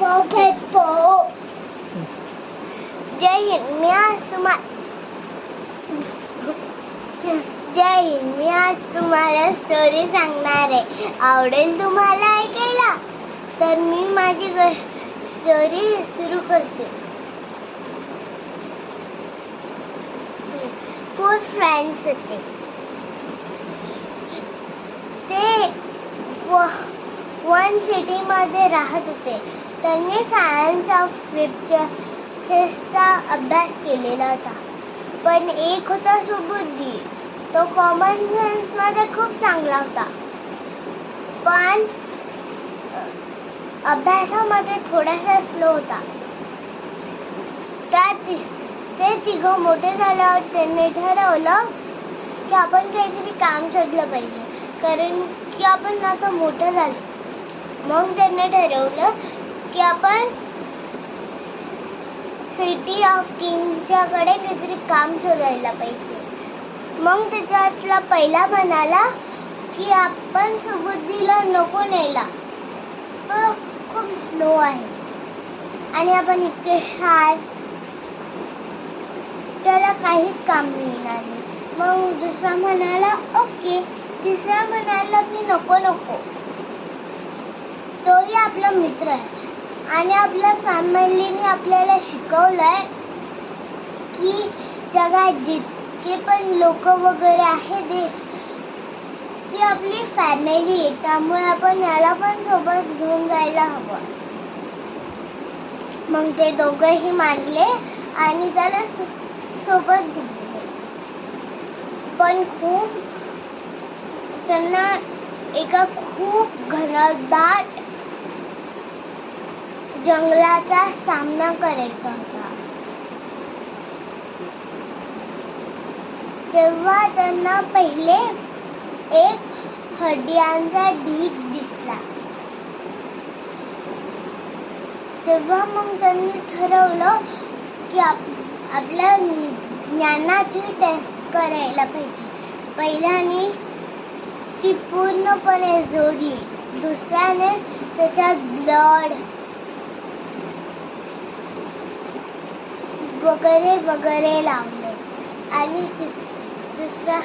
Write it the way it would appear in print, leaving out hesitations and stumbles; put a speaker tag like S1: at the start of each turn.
S1: जय हिंद. मी आज तुम्हाला स्टोरी सांगणार आहे. आवडेल तुम्हाला ऐकायला? तर मी माझी स्टोरी सुरू करते. 4 फ्रेंड्स होते. ते वन सिटी मध्ये राहत होते. त्यांनी सायन्स ऑफ फ्युचरचा अभ्यास केलेला होता. पण एक होता सुबुद्धी. तो कॉमन सेन्स मध्ये खूप चांगला होता, पण अभ्यासामध्ये थोडासा स्लो होता. ते तिघं मोठे झाल्यावर त्यांनी ठरवलं की आपण काहीतरी काम शोधलं पाहिजे, कारण की आपण आता मोठं झालो. मग त्यांनी ठरवलं की आपण सिटी ऑफ किंगच्याकडे काहीतरी काम शोधायला पाहिजे. मग त्याच्यातला पहिला म्हणाला की आपण सुबुद्धीला नको न्यायला, तो खूप स्लो आहे आणि आपण इतके शार्प, त्याला काहीच काम मिळणार नाही. मग दुसरा म्हणाला ओके. तिसरा म्हणाला मी नको. तोही आपला मित्र आहे आणि आपल्या फॅमिलीने आपल्याला शिकवलंय की जगात जितके पण लोक वगैरे आहे देश, ती आपली फॅमिली आहे. त्यामुळे आपण याला पण सोबत घेऊन जायला हवं. मग ते दोघंही मानले आणि त्याला सोबत घेऊन गेले. पण त्यांना एका खूप घनदाट जंगलाचा सामना करायचा होता. तेव्हा त्यांना पहिले एक हड्ड्यांचा ढीग दिसला. तेव्हा मग त्यांनी ठरवलं की आपल्या ज्ञानाची टेस्ट करायला पाहिजे. पहिल्याने ती पूर्णपणे जोडली, दुसऱ्याने त्याच्यात ब्लड वगैरे लावले आणि तिसरा